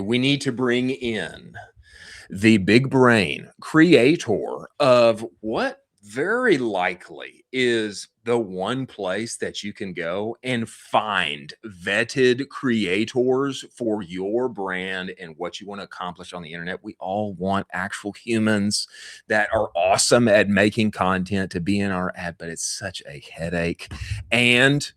We need to bring in the big brain creator of what very likely is the one place that you can go and find vetted creators for your brand and what you want to accomplish on the internet. We all want actual humans that are awesome at making content to be in our ad, but it's such a headache. And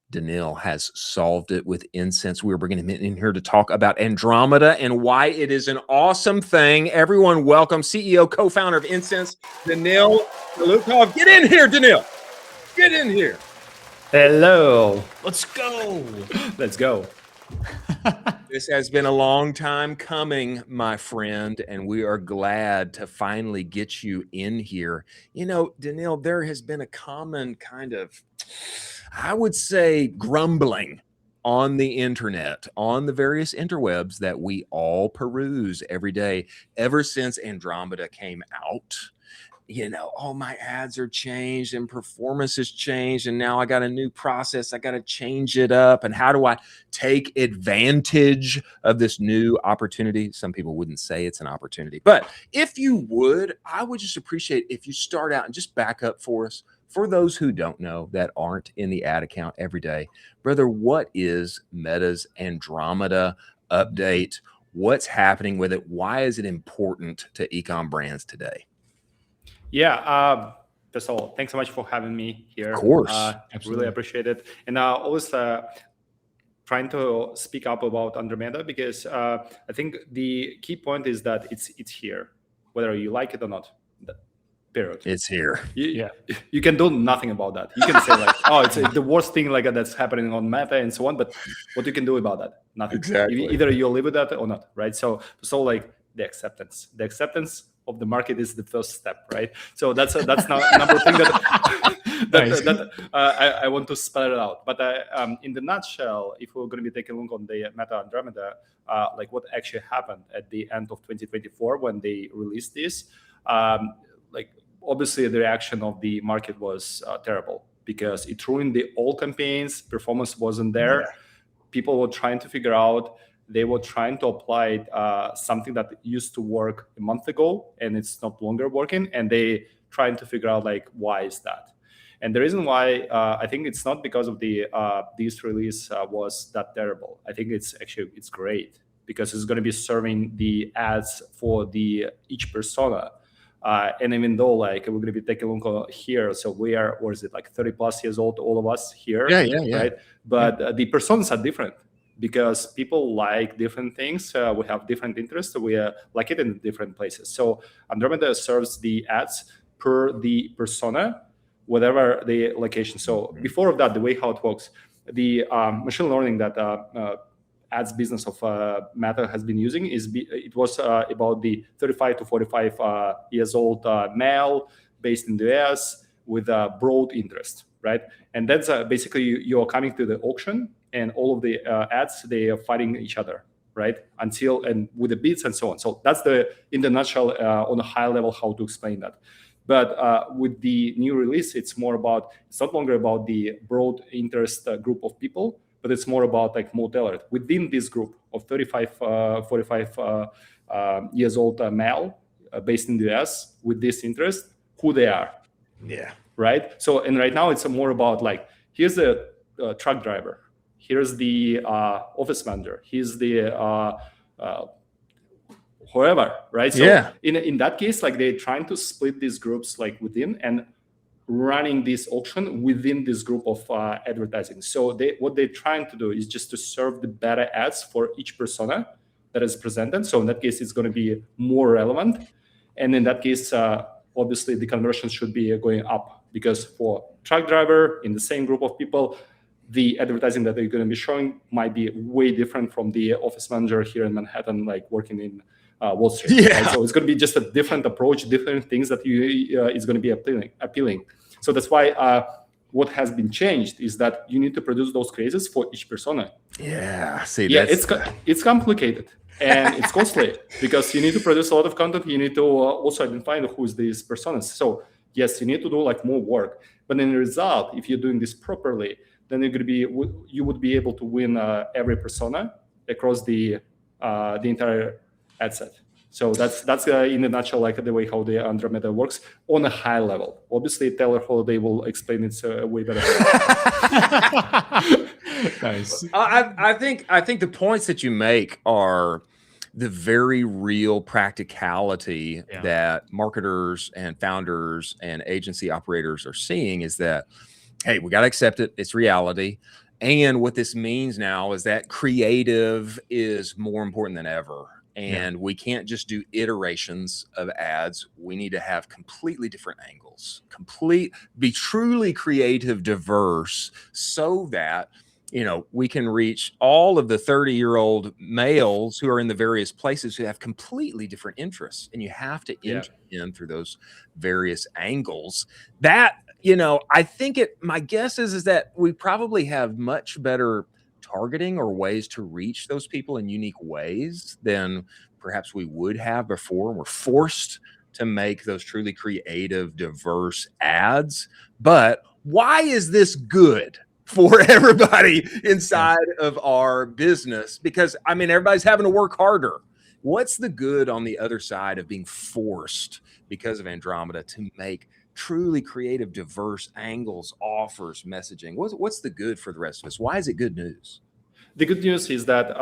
Danil has solved it with Insense. We're bringing him in here to talk about Andromeda and why it is an awesome thing. Everyone, welcome CEO, co-founder of Insense, Danil Salukov. Get in here, Danil. Get in here. Hello. Let's go. Let's go. This has been a long time coming, my friend, and we are glad to finally get you in here. You know, Danil, there has been a common kind of, I would say, grumbling on the internet, on the various interwebs that we all peruse every day ever since Andromeda came out. You know, oh, my ads are changed and performance has changed. And now I got a new process. I got to change it up. And how do I take advantage of this new opportunity? Some people wouldn't say it's an opportunity, but if you would, I would just appreciate if you start out and just back up for us. For those who don't know, that aren't in the ad account every day, brother, what is Meta's Andromeda update? What's happening with it? Why is it important to e-com brands today? Yeah. First of all, thanks so much for having me here. Of course. Really appreciate it. And always trying to speak up about Andromeda because I think the key point is that it's here, whether you like it or not. Period. It's here. You can do nothing about that. You can say like, oh, it's the worst thing like that's happening on Meta and so on. But what you can do about that? Nothing. Exactly. Either you live with that or not, right? So like the acceptance of the market is the first step, right? So that's now number thing that I want to spell it out. But in the nutshell, if we're going to be taking a look on the Meta Andromeda, like what actually happened at the end of 2024 when they released this, like obviously the reaction of the market was terrible because it ruined the old campaigns. Performance wasn't there. Yeah. People were trying to figure out. They were trying to apply something that used to work a month ago and it's not longer working. And they trying to figure out like, why is that? And the reason why I think it's not because of the this release was that terrible. I think it's great because it's going to be serving the ads for each persona. And even though like we're going to be taking a look here, so we are, or is it like 30 plus years old, all of us here, right? But the personas are different because people like different things. We have different interests. We like it in different places. So Andromeda serves the ads per the persona, whatever the location. So before of that, the way how it works, the machine learning that ads business of Meta has been using it was about the 35 to 45 years old male based in the US with a broad interest, right? And that's basically you're coming to the auction and all of the ads, they are fighting each other, right? And with the bids and so on. So that's in the nutshell, on a high level, how to explain that. But with the new release, it's not longer about the broad interest group of people, but it's more about like more tailored within this group of 35, 45 years old male based in the US with this interest, who they are. Yeah. Right. So, and right now it's more about like, here's the truck driver. Here's the office manager. Here's the whoever, right? So in that case, like they're trying to split these groups like within and running this auction within this group of advertising. So what they're trying to do is just to serve the better ads for each persona that is presented. So in that case, it's going to be more relevant. And in that case, obviously the conversion should be going up because for truck driver in the same group of people, the advertising that they're going to be showing might be way different from the office manager here in Manhattan, like working in Wall Street. Yeah. Right? So it's going to be just a different approach, different things that is going to be appealing. So that's why what has been changed is that you need to produce those cases for each persona. Yeah. See, it's complicated and it's costly because you need to produce a lot of content. You need to also identify who is these personas. So yes, you need to do like more work. But in the result, if you're doing this properly, then you would be able to win every persona across the the entire ad set. So that's in a nutshell like the way how the Andromeda works on a high level. Obviously, Taylor Holiday will explain it way better. Nice. I think the points that you make are the very real practicality that marketers and founders and agency operators are seeing is that, hey, we got to accept it. It's reality. And what this means now is that creative is more important than ever. And we can't just do iterations of ads. We need to have completely different angles, be truly creative, diverse, so that, you know, we can reach all of the 30-year-old males who are in the various places who have completely different interests. And you have to enter in through those various angles. That, you know, I think my guess is that we probably have much better targeting or ways to reach those people in unique ways than perhaps we would have before. We're forced to make those truly creative, diverse ads. But why is this good for everybody inside of our business? Because, I mean, everybody's having to work harder. What's the good on the other side of being forced because of Andromeda to make truly creative, diverse angles, offers, messaging? What's the good for the rest of us? Why is it good news? The good news is that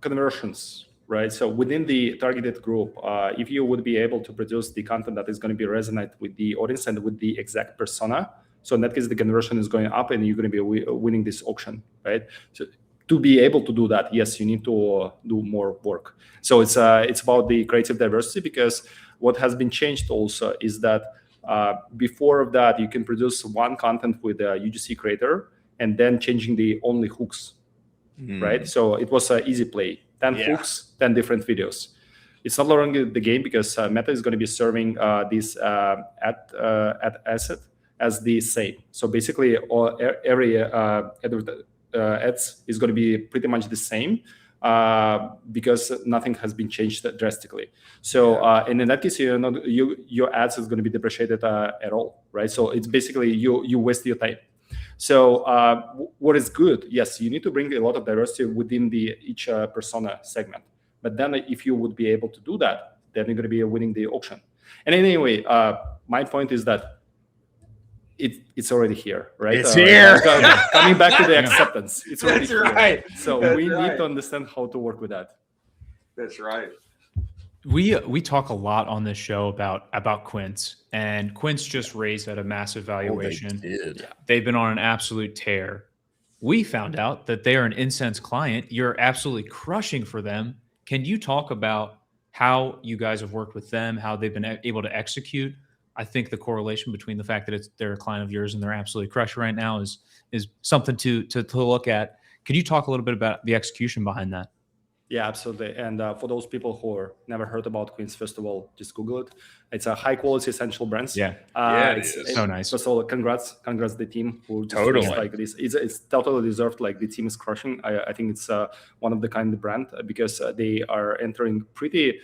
conversions, right? So within the targeted group, if you would be able to produce the content that is going to be resonate with the audience and with the exact persona, so in that case, the conversion is going up and you're going to be winning this auction, right? So to be able to do that, yes, you need to do more work. So it's about the creative diversity, because what has been changed also is that before that, you can produce one content with a UGC creator and then changing the only hooks, right? So it was an easy play, 10 hooks, 10 different videos. It's not longer the game, because Meta is going to be serving this ad asset as the same. So basically, every ads is going to be pretty much the same, because nothing has been changed drastically. So and in that case, your ads is going to be depreciated at all, right? So it's basically you waste your time. So what is good? Yes, you need to bring a lot of diversity within each persona segment. But then if you would be able to do that, then you're going to be winning the auction. And anyway, my point is that it's already here, right? It's here. Coming back to the acceptance, it's already here. Right. So we need to understand how to work with that. That's right. We talk a lot on this show about Quince, and Quince just raised at a massive valuation. They did. They've been on an absolute tear. We found out that they are an Insense client. You're absolutely crushing for them. Can you talk about how you guys have worked with them, how they've been able to execute? I think the correlation between the fact that they're a client of yours and they're absolutely crushing right now is something to look at. Could you talk a little bit about the execution behind that? Yeah, absolutely. And for those people who never heard about Quince, first of all, just Google it. It's a high quality essential brands. Yeah, it is. So nice. First of all, congrats the team who totally like this. It's totally deserved. Like the team is crushing. I think it's one of the kind of brand, because they are entering pretty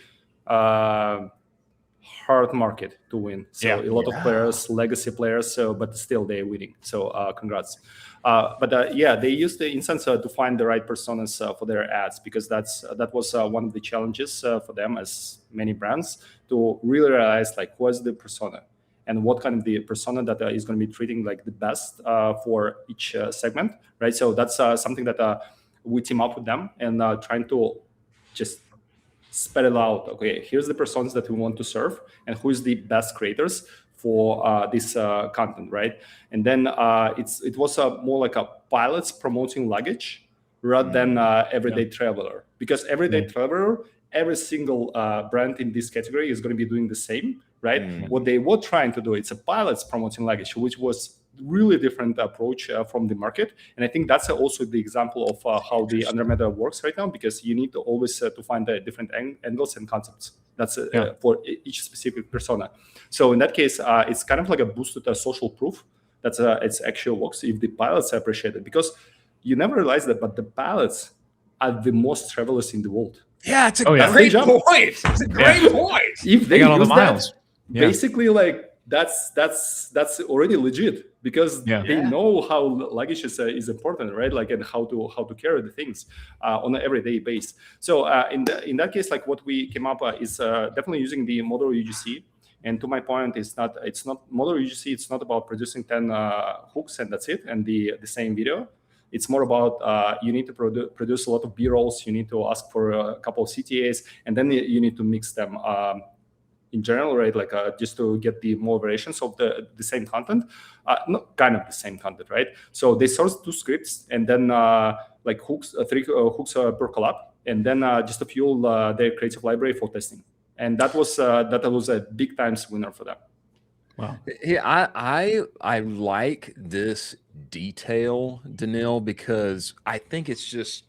hard market to win. So a lot of players, legacy players, but still they're winning. So congrats. But they use the Insense to find the right personas for their ads, because that was one of the challenges for them, as many brands, to really realize like what's the persona and what kind of the persona that is going to be treating like the best for each segment, right? So that's something that we team up with them and trying to just spread it out. Okay, here's the personas that we want to serve and who is the best creators for this content, right? And then it was more like a pilots promoting luggage rather than everyday traveler, because everyday traveler, every single brand in this category is going to be doing the same, right? What they were trying to do, it's a pilots promoting luggage, which was really different approach from the market. And I think that's also the example of how the Andromeda works right now, because you need to always to find the different angles and concepts. That's for each specific persona. So in that case, it's kind of like a boosted social proof that it's actually works if the pilots are appreciated, because you never realize that, but the pilots are the most travelers in the world. Yeah, it's a great point. It's a great point. If they got all the use miles. that, basically like that's already legit, because they Yeah. know how luggage is important, right? Like, and how to carry the things on an everyday base. So in that case, like what we came up is definitely using the model UGC. And to my point, it's not model UGC. It's not about producing 10 hooks and that's it, and the same video. It's more about you need to produce a lot of B-rolls. You need to ask for a couple of CTAs, and then you need to mix them in general, right? Like just to get the more variations of the same content, not kind of the same content, right? So they source 2 scripts, and then like hooks, 3 hooks per collab, and then just to fuel their creative library for testing. And that was a big times winner for them. Wow. Yeah, I like this detail, Danil, because I think it's just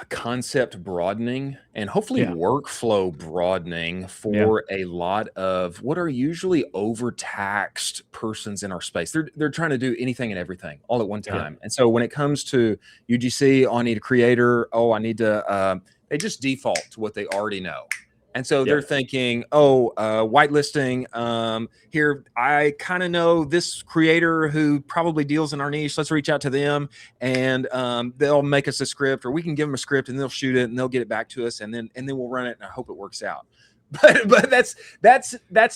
concept broadening and hopefully workflow broadening for a lot of what are usually overtaxed persons in our space. They're trying to do anything and everything all at one time. And so when it comes to UGC, oh, I need a creator. Oh, I need to, they just default to what they already know. And so they're thinking, oh, whitelisting, here, I kind of know this creator who probably deals in our niche. Let's reach out to them, and they'll make us a script, or we can give them a script and they'll shoot it and they'll get it back to us, and then we'll run it, and I hope it works out. But that's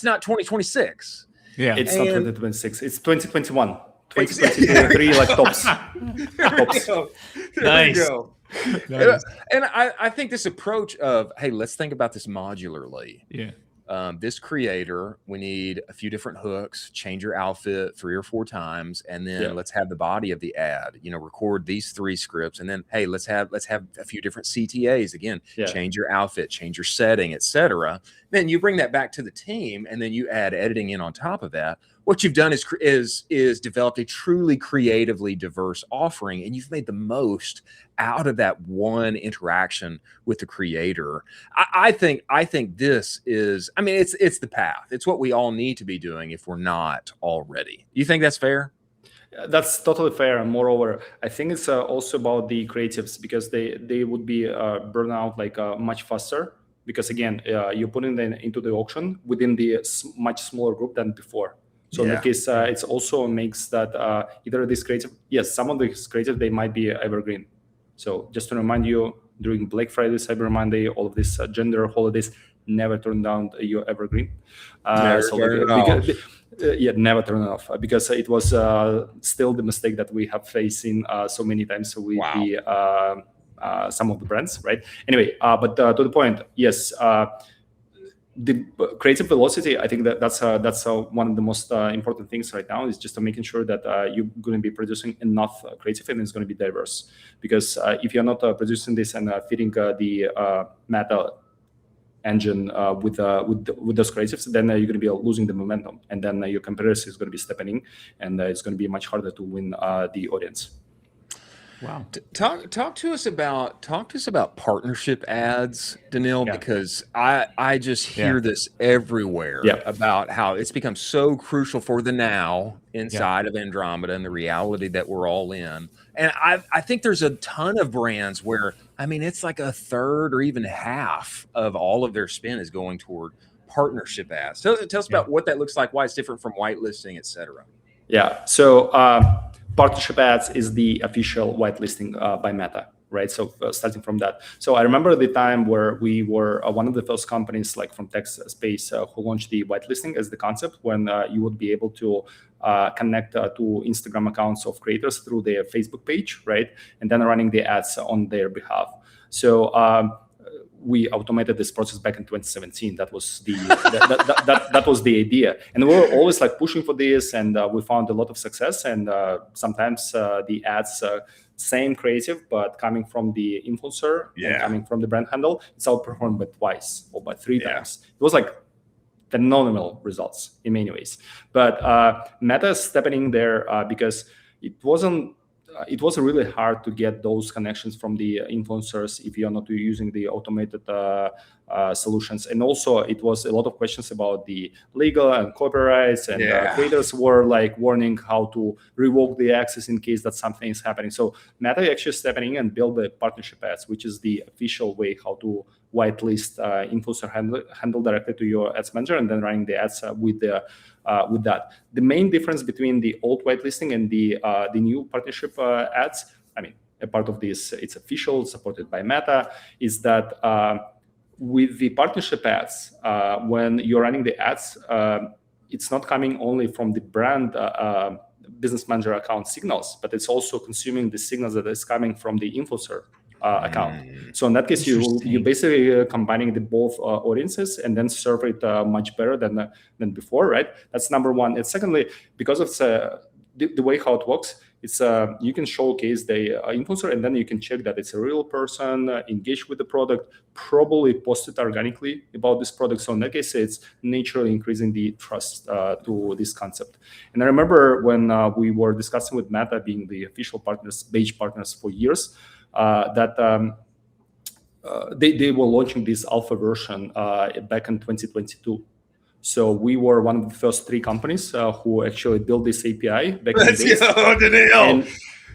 not 2026. Yeah, it's not 2026. It's 2021. 2023, like tops. Nice. Nice. And I think this approach of, hey, let's think about this modularly. Yeah. This creator, we need a few different hooks, change your outfit 3 or 4 times, and then let's have the body of the ad, record these 3 scripts, and then, hey, let's have a few different CTAs again, change your outfit, change your setting, etc. Then you bring that back to the team, and then you add editing in on top of that. What you've done is developed a truly creatively diverse offering, and you've made the most out of that one interaction with the creator. I think this is, I mean, it's the path. It's what we all need to be doing if we're not already. You think that's fair? That's totally fair. And moreover, I think it's also about the creatives, because they would be burn out like much faster. Because again, you're putting them into the auction within the much smaller group than before. So in that case, it also makes that either this creative, some of these creative, they might be evergreen. So just to remind you, during Black Friday, Cyber Monday, all of these gender holidays, never turn down your evergreen. Never turn it off. Never turn it off, because it was still the mistake that we have facing so many times with some of the brands, right? Anyway, but to the point, yes. The creative velocity, I think that's one of the most important things right now, is just making sure that you're going to be producing enough creative, and it's going to be diverse. Because if you're not producing this and feeding the Meta engine with those creatives, then you're going to be losing the momentum, and then your competitors is going to be stepping in, and it's going to be much harder to win the audience. Wow. Talk to us about partnership ads, Danil, because I just hear this everywhere about how it's become so crucial for the now inside of Andromeda and the reality that we're all in. And I think there's a ton of brands where, I mean, it's like a third or even half of all of their spend is going toward partnership ads. Tell us about what that looks like, why it's different from whitelisting, et cetera. Yeah. So partnership ads is the official whitelisting by Meta, right? So starting from that. So I remember the time where we were one of the first companies, like from tech space, who launched the whitelisting as the concept, when you would be able to connect to Instagram accounts of creators through their Facebook page, right? And then running the ads on their behalf. So we automated this process back in 2017. That was the that was the idea, and we were always like pushing for this, and we found a lot of success. And sometimes the ads, same creative, but coming from the influencer and coming from the brand handle, it's outperformed by twice or by 3 times. It was like phenomenal results in many ways. But Meta is stepping in there because it was really hard to get those connections from the influencers if you're not using the automated solutions. And also, it was a lot of questions about the legal and copyrights, and creators were like warning how to revoke the access in case that something is happening. So Meta actually stepping in and build the partnership ads, which is the official way how to whitelist influencer handle directly to your ads manager and then running the ads with that. The main difference between the old whitelisting and the new partnership ads, I mean, a part of this, it's official, supported by Meta, is that with the partnership ads, when you're running the ads, it's not coming only from the brand business manager account signals, but it's also consuming the signals that is coming from the influencer account. So in that case, you basically combining the both audiences and then serve it much better than before, right? That's number one. And secondly, because of the way how it works, it's you can showcase the influencer and then you can check that it's a real person, engaged with the product, probably posted organically about this product. So in that case, it's naturally increasing the trust to this concept. And I remember when we were discussing with Meta being the official partners, beige partners for years, that they were launching this alpha version back in 2022. So we were one of the first 3 companies who actually built this API back in the days. Danil.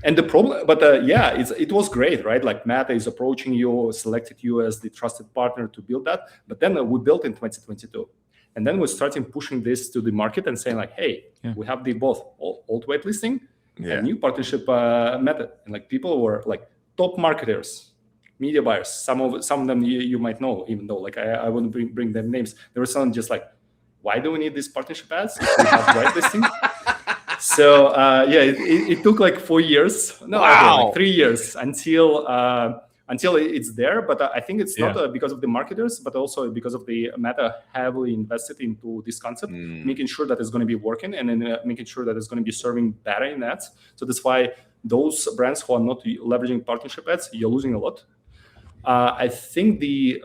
And the problem, but it was great, right? Like Meta is approaching you, selected you as the trusted partner to build that. But then we built in 2022. And then we started pushing this to the market and saying like, hey, we have the both old whitelisting and new partnership method. And like people were like top marketers, media buyers. Some of them you might know, even though like I wouldn't bring them names. There were some just like, why do we need these partnership ads if we have whitelisting? So it took like 4 years, like 3 years until it's there. But I think it's not because of the marketers, but also because of the Meta heavily invested into this concept, making sure that it's going to be working and then making sure that it's going to be serving better in ads. So that's why those brands who are not leveraging partnership ads, you're losing a lot. I think the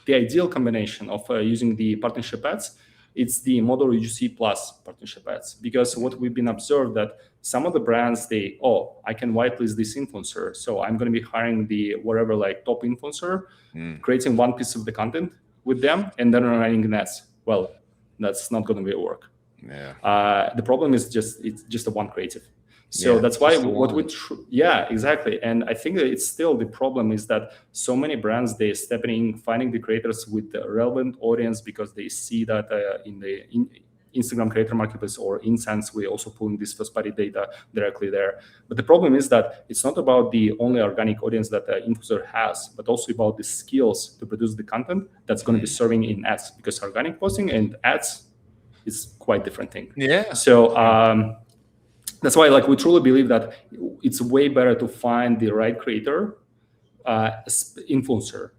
ideal combination of using the partnership ads, it's the model UGC plus partnership ads. Because what we've been observed that some of the brands, I can whitelist this influencer. So I'm going to be hiring the whatever like top influencer, creating one piece of the content with them and then running ads. Well, that's not going to be work. The problem is it's just a one creative. So that's why exactly. And I think that it's still the problem is that so many brands, they're stepping in, finding the creators with the relevant audience because they see that in Instagram creator marketplace or Insense, we're also pulling this first party data directly there. But the problem is that it's not about the only organic audience that the influencer has, but also about the skills to produce the content that's going to be serving in ads, because organic posting and ads is quite different thing. So, that's why, like, we truly believe that it's way better to find the right creator, influencer,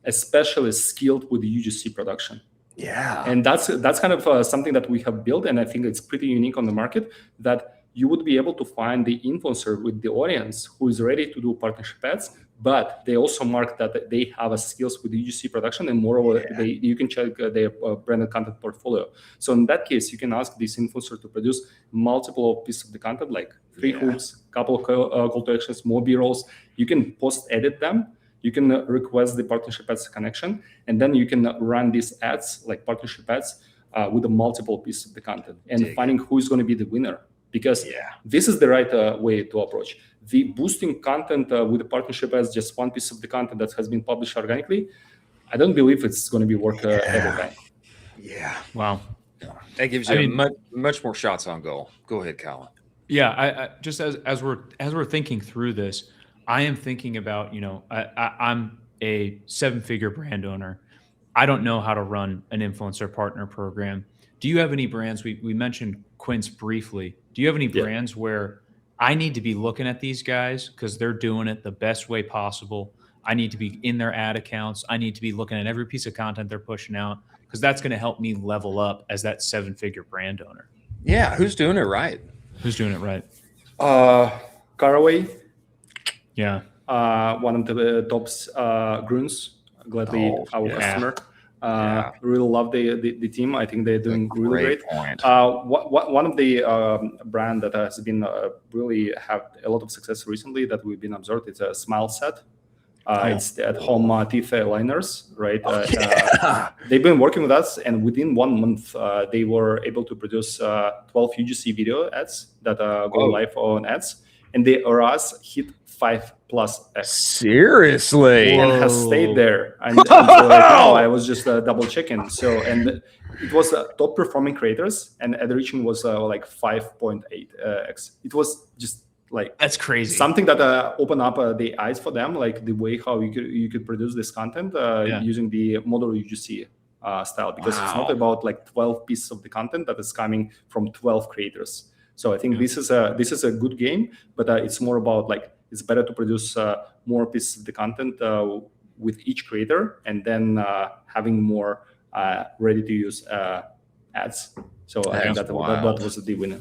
especially skilled with UGC production. And that's kind of something that we have built, and I think it's pretty unique on the market, that you would be able to find the influencer with the audience who is ready to do partnership ads, but they also mark that they have a skills with UGC production, and moreover, you can check their branded content portfolio. So in that case, you can ask this influencer to produce multiple pieces of the content, like 3 hooks, couple of call to actions, more B-rolls. You can post-edit them. You can request the partnership ads connection, and then you can run these ads, like partnership ads, with a multiple pieces of the content, and finding who is going to be the winner. Because this is the right way to approach. The boosting content with the partnership as just one piece of the content that has been published organically, I don't believe it's going to be work every time. Wow. That gives you much more shots on goal. Go ahead, Colin. I just as we're thinking through this, I am thinking about, I'm a 7-figure brand owner. I don't know how to run an influencer partner program. Do you have any brands? We mentioned Quince briefly. Do you have any brands where I need to be looking at these guys because they're doing it the best way possible? I need to be in their ad accounts. I need to be looking at every piece of content they're pushing out, because that's going to help me level up as that 7-figure brand owner. Yeah. Who's doing it right? Caraway. Yeah. One of the tops, Gruns, gladly our customer. Really love the team. I think they're doing really great. One of the brand that has been really have a lot of success recently that we've been observed is a Smile Set. It's at home teeth aligners, right? They've been working with us, and within 1 month, they were able to produce 12 UGC video ads that go live on ads. and the ROAS hit 5+X. Seriously? And has stayed there until right now. I was just double checking. So, and it was top performing creators, and ad reaching was like 5.8x. It was just like That's crazy. Something that opened up the eyes for them, like the way how you could produce this content using the model UGC style, because it's not about like 12 pieces of the content that is coming from 12 creators. So I think this is a good game, but it's more about like it's better to produce more pieces of the content with each creator, and then having more ready to use ads. So I think that was the winner.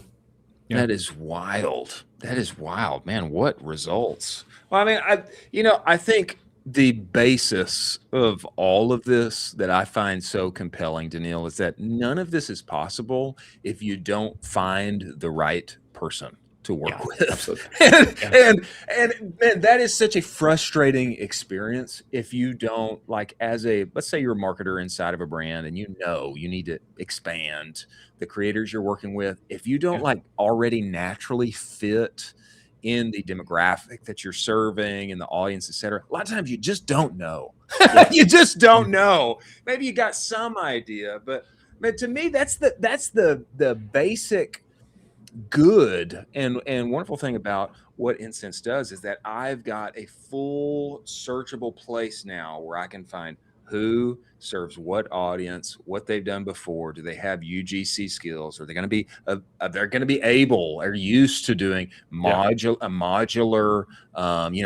Yeah. That is wild. That is wild, man. What results? Well, I mean, I think the basis of all of this that I find so compelling, Danil, is that none of this is possible if you don't find the right person to work with. Absolutely. and man, that is such a frustrating experience if you don't, like, as let's say you're a marketer inside of a brand and you need to expand the creators you're working with. If you don't like already naturally fit in the demographic that you're serving and the audience, et cetera, a lot of times you just don't know. You just don't know. Maybe you got some idea, but to me, that's the basic good and wonderful thing about what Insense does is that I've got a full searchable place now where I can find who serves what audience, what they've done before, do they have UGC skills, are they going to be they're going to be able or used to doing modular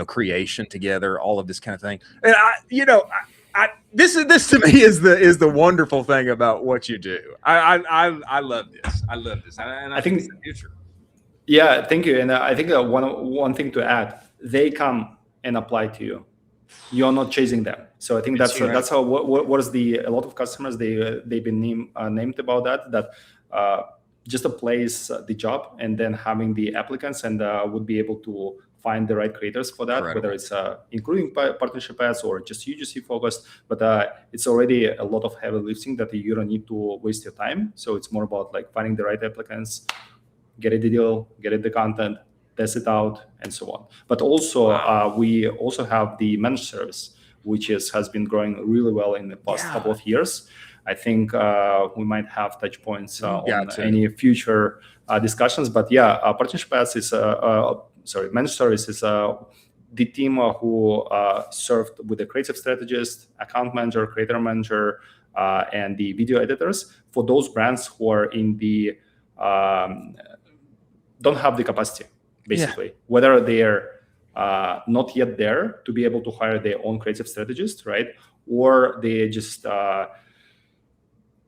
creation together, all of this kind of thing. And this to me is the wonderful thing about what you do. I love this. I love this, and I think it's the future. Yeah, thank you. And I think one thing to add: they come and apply to you. You're not chasing them. So I think that's how what is a lot of customers they've been named about that just applies the job and then having the applicants and would be able to find the right creators for that. Incredible. Whether it's including partnership ads or just UGC focused, but it's already a lot of heavy lifting that you don't need to waste your time. So it's more about like finding the right applicants, get it the deal, get it the content, test it out, and so on. But also we also have the managed service, which has been growing really well in the past couple of years. I think we might have touch points on any future discussions. But partnership ads is managed service is the team who served with the creative strategist, account manager, creator manager, and the video editors for those brands who are in the don't have the capacity, basically, whether they're not yet there to be able to hire their own creative strategist, right? Or they just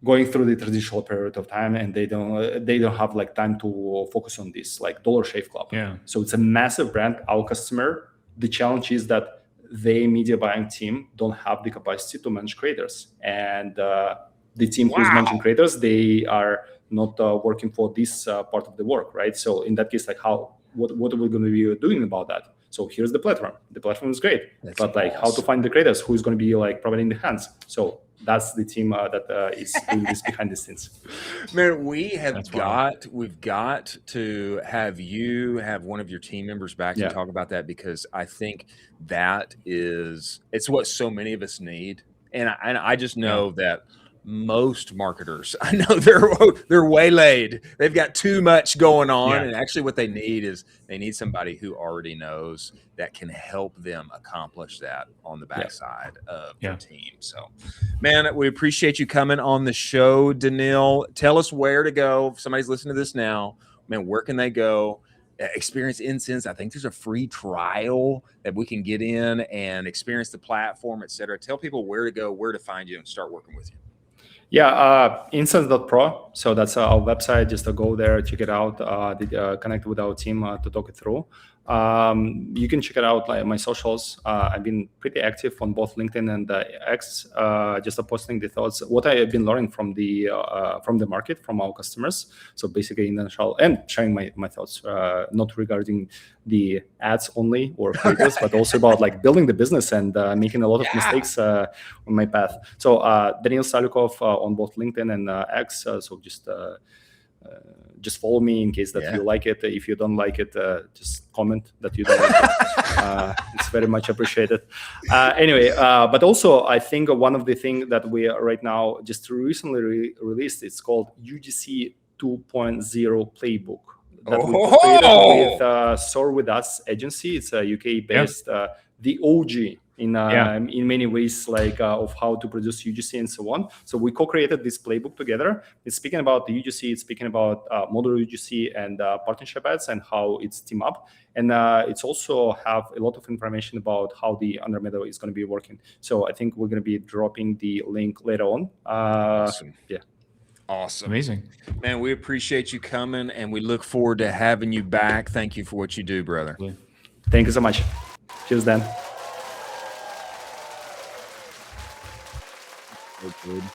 going through the traditional period of time and they don't have like time to focus on this, like Dollar Shave Club. Yeah. So it's a massive brand, our customer. The challenge is that the media buying team don't have the capacity to manage creators, and the team who's managing creators, they are not working for this part of the work, right? So in that case, like what are we going to be doing about that? So here's the platform. The platform is great, but like how to find the creators, who's going to be like providing the hands. So that's the team that is doing this behind the scenes. Man, we've got to have you have one of your team members back to talk about that, because I think it's what so many of us need. And I just know that most marketers, I know they're waylaid. They've got too much going on, and actually what they need somebody who already knows that can help them accomplish that on the backside of the team. So, man, we appreciate you coming on the show, Danil. Tell us where to go. If somebody's listening to this now, man, where can they go? Experience Insense. I think there's a free trial that we can get in and experience the platform, et cetera. Tell people where to go, where to find you, and start working with you. Insense.pro. So that's our website. Just go there, check it out, connect with our team to talk it through. You can check it out, like my socials. I've been pretty active on both LinkedIn and X, just posting the thoughts, what I have been learning from the market, from our customers. So basically, in nutshell, and sharing my thoughts, not regarding the ads only or creators, but also about like building the business and making a lot of mistakes on my path. So Danil Salukov on both LinkedIn and X. So just just follow me in case that Yeah. you like it. If you don't like it, just comment that you don't like it. It's very much appreciated. Anyway, but also I think one of the things that we are right now just recently released, it's called UGC 2.0 playbook that we co-created with Soar With Us agency. It's a UK based, the OG in many ways, like of how to produce UGC and so on. So we co-created this playbook together. It's speaking about the UGC, it's speaking about modular UGC and partnership ads and how it's team up. And it's also have a lot of information about how the Andromeda is going to be working. So I think we're going to be dropping the link later on. Awesome. Yeah. Awesome. Amazing. Man, we appreciate you coming and we look forward to having you back. Thank you for what you do, brother. Thank you so much. Cheers, Dan. Good.